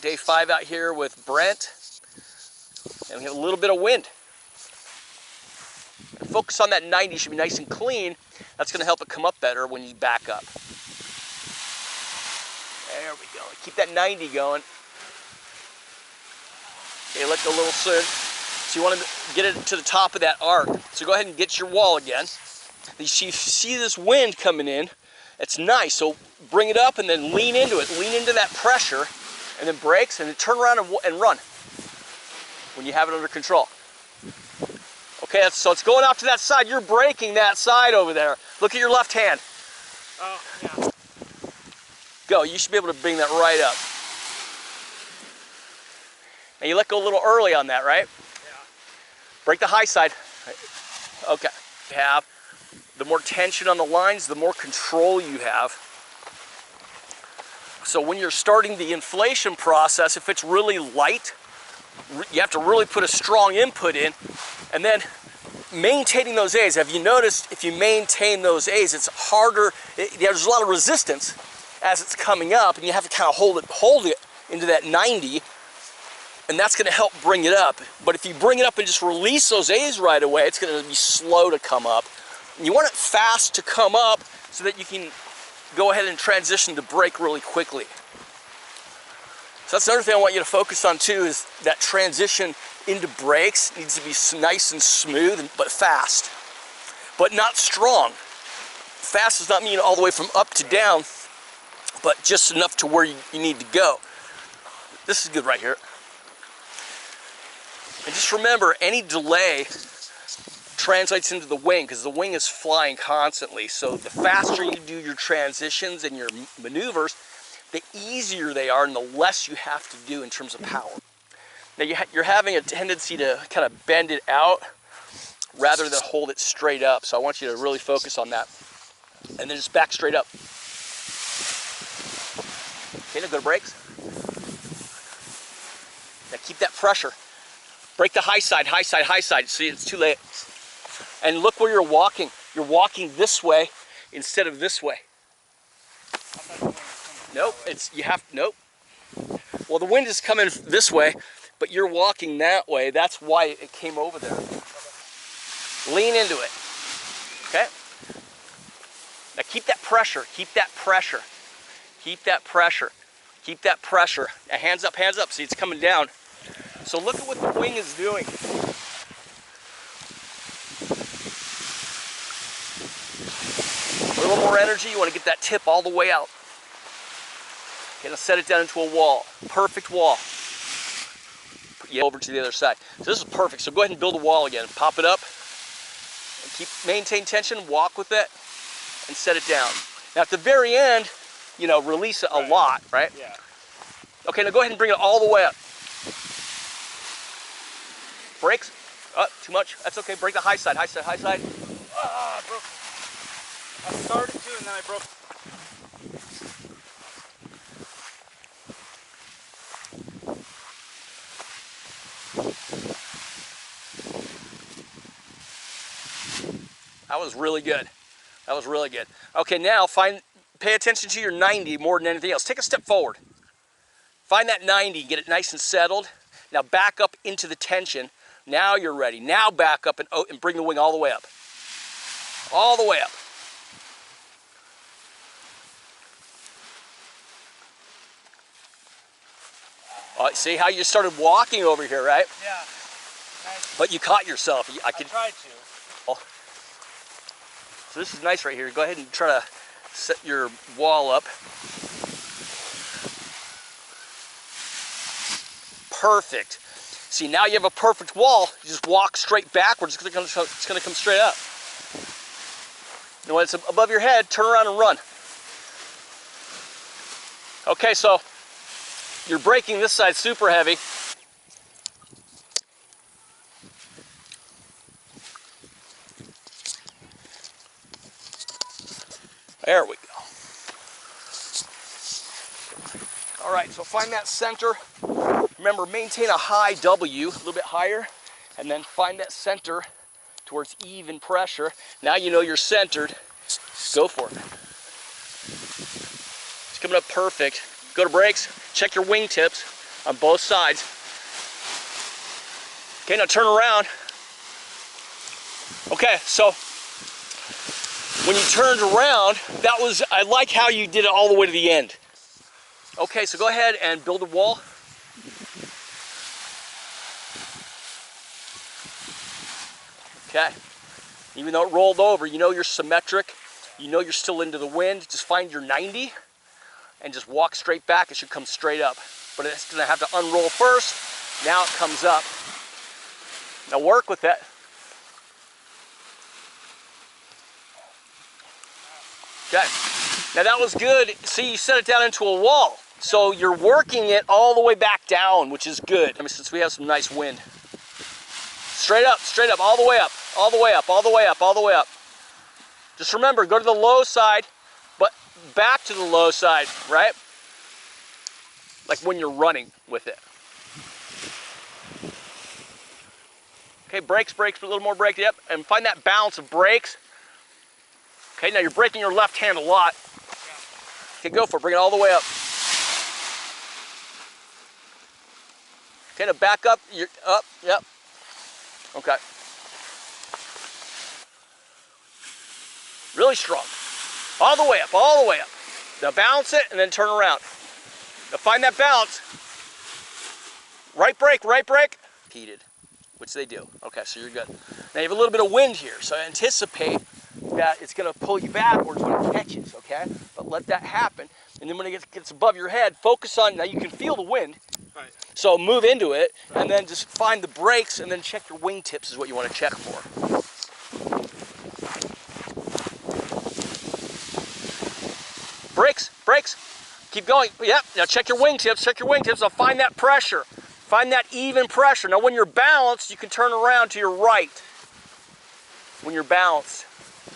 Day 5 out here with Brent, and we have a little bit of wind. And focus on that 90, should be nice and clean. That's going to help it come up better when you back up. There we go. Keep that 90 going. Okay, let go a little soon. So you want to get it to the top of that arc. So go ahead and get your wall again. You see this wind coming in. It's nice. So bring it up and then lean into it. Lean into that pressure, and then brakes, and then turn around and run when you have it under control. Okay, so it's going off to that side. You're braking that side over there. Look at your left hand. Oh, yeah. Go. You should be able to bring that right up. And you let go a little early on that, right? Yeah. Brake the high side. Okay. The more tension on the lines, the more control you have. So when you're starting the inflation process, if it's really light, you have to really put a strong input in. And then maintaining those A's. Have you noticed if you maintain those A's, it's harder, there's a lot of resistance as it's coming up, and you have to kind of hold it into that 90, and that's going to help bring it up. But if you bring it up and just release those A's right away, it's going to be slow to come up. And you want it fast to come up so that you can go ahead and transition to brake really quickly. So that's another thing I want you to focus on too, is that transition into brakes needs to be nice and smooth, but fast, but not strong. Fast does not mean all the way from up to down, but just enough to where you need to go. This is good right here. And just remember, any delay translates into the wing, because the wing is flying constantly. So the faster you do your transitions and your maneuvers, the easier they are and the less you have to do in terms of power. Now you're having a tendency to kind of bend it out rather than hold it straight up. So I want you to really focus on that. And then just back straight up. Okay, now go to brakes. Now keep that pressure. Brake the high side, high side, high side. See, it's too late. And look where you're walking. You're walking this way instead of this way. Nope, nope. Well, the wind is coming this way, but you're walking that way. That's why it came over there. Lean into it, okay? Now keep that pressure, keep that pressure, keep that pressure, keep that pressure. Now hands up, see it's coming down. So look at what the wing is doing. A little more energy, you want to get that tip all the way out. Okay, now set it down into a wall. Perfect wall. Put you over to the other side. So this is perfect. So go ahead and build a wall again. Pop it up. And maintain tension, walk with it, and set it down. Now at the very end, release it a lot, right? Yeah. Okay, now go ahead and bring it all the way up. Brakes. Too much. That's okay. Brake the high side, high side, high side. I broke. I started to and then I broke. That was really good. That was really good. Okay, now pay attention to your 90 more than anything else. Take a step forward. Find that 90, get it nice and settled. Now back up into the tension. Now you're ready. Now back up and bring the wing all the way up. All the way up. See how you started walking over here, right? Yeah. Nice. But you caught yourself. I tried to. So this is nice right here. Go ahead and try to set your wall up. Perfect. See, now you have a perfect wall. You just walk straight backwards. It's going to come straight up. And when it's above your head, turn around and run. Okay, so you're braking this side super heavy. There we go. All right, so find that center. Remember, maintain a high W, a little bit higher, and then find that center to where it's even pressure. Now you know you're centered. Go for it. It's coming up perfect. Go to brakes, check your wing tips. on both sides. Okay, now turn around. Okay, so when you turned around, I like how you did it all the way to the end. Okay, so go ahead and build a wall. Okay, even though it rolled over, you know you're symmetric, you know you're still into the wind. Just find your 90 and just walk straight back. It should come straight up, but it's gonna have to unroll first. Now it comes up. Now work with it. Okay, now that was good. See, you set it down into a wall. So you're working it all the way back down, which is good. I mean, since we have some nice wind. Straight up, all the way up, all the way up, all the way up, all the way up. Just remember, go to the low side, but back to the low side, right? Like when you're running with it. Okay, brakes, a little more brake, yep. And find that balance of brakes. Okay, now you're braking your left hand a lot. Okay, go for it, bring it all the way up. Okay, now back up, you're up, yep. Okay. Really strong. All the way up, all the way up. Now balance it and then turn around. Now find that balance. Right brake, heated, which they do. Okay, so you're good. Now you have a little bit of wind here, so anticipate that it's gonna pull you backwards when it catches, okay? But let that happen. And then when it gets above your head, focus on, now you can feel the wind. Right. So move into it, and then just find the brakes, and then check your wingtips is what you want to check for. Brakes, keep going. Yep, now check your wingtips, Now find that pressure. Find that even pressure. Now when you're balanced, you can turn around to your right. When you're balanced.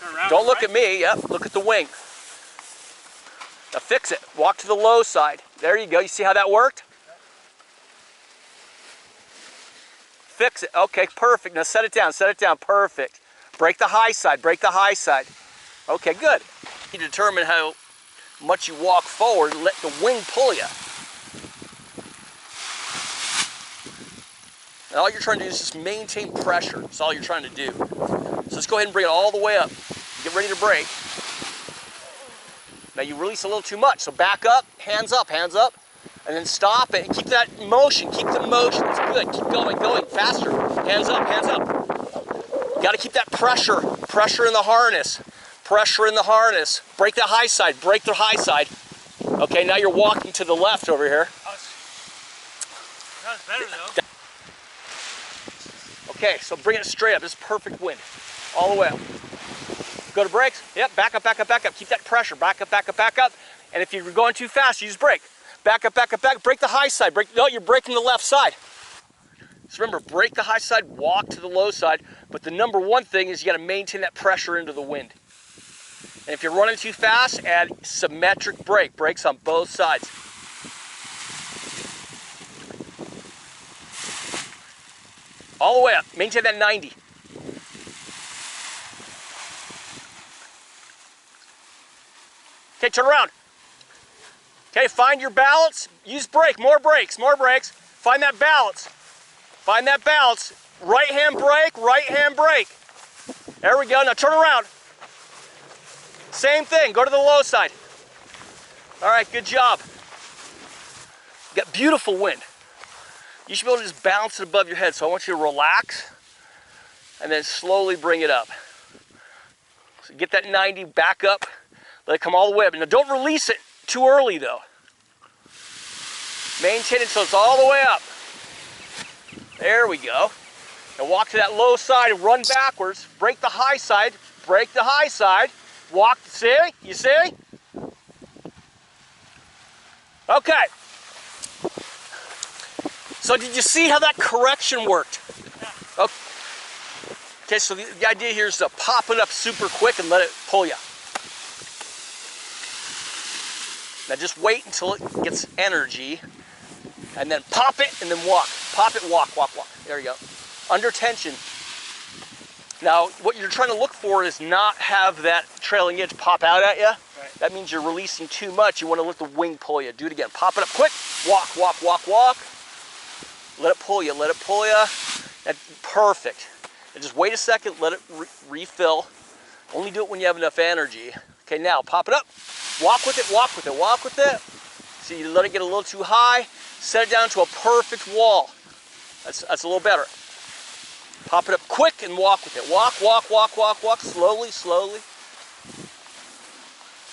Turn around. Don't look at me, yep, look at the wing. Now fix it, walk to the low side. There you go, you see how that worked? Fix it. Okay, perfect. Now set it down. Perfect. Break the high side. Okay, good. You determine how much you walk forward, let the wing pull you. And all you're trying to do is just maintain pressure. That's all you're trying to do. So let's go ahead and bring it all the way up. Get ready to brake. Now you release a little too much, so back up, hands up. And then stop it and keep that motion. Keep the motion. It's good. Keep going. Faster. Hands up. You got to keep that pressure. Pressure in the harness. Break the high side. Okay, now you're walking to the left over here. That was better though. Okay, so bring it straight up. This is perfect wind. All the way up. Go to brakes. Yep, back up. Keep that pressure. Back up. And if you're going too fast, you just brake. Back up, break the high side. No, you're braking the left side. So remember, brake the high side, walk to the low side, but the number one thing is you gotta maintain that pressure into the wind. And if you're running too fast, add symmetric brake, brakes on both sides. All the way up, maintain that 90. Okay, turn around. Okay, find your balance, use brake, more brakes. Find that balance. Right hand brake. There we go, now turn around. Same thing, go to the low side. All right, good job. You got beautiful wind. You should be able to just bounce it above your head, so I want you to relax and then slowly bring it up. So get that 90 back up, let it come all the way up. Now don't release it too early though. Maintain it so it's all the way up. There we go. Now walk to that low side and run backwards. Break the high side. Walk, see? You see? Okay. So did you see how that correction worked? Okay, so the idea here is to pop it up super quick and let it pull you. Now just wait until it gets energy, and then pop it and then walk. Pop it, walk. There you go. Under tension. Now, what you're trying to look for is not have that trailing edge pop out at you. Right. that means you're releasing too much. You want to let the wing pull you. Do it again. Pop it up quick. Walk, walk, walk, walk. Let it pull you, let it pull you. That's perfect. And just wait a second, let it refill. Only do it when you have enough energy. Okay, now pop it up. Walk with it, walk with it, walk with it. So you let it get a little too high. Set it down to a perfect wall. That's a little better. Pop it up quick and walk with it. Walk, walk, walk, walk, walk. Slowly, slowly.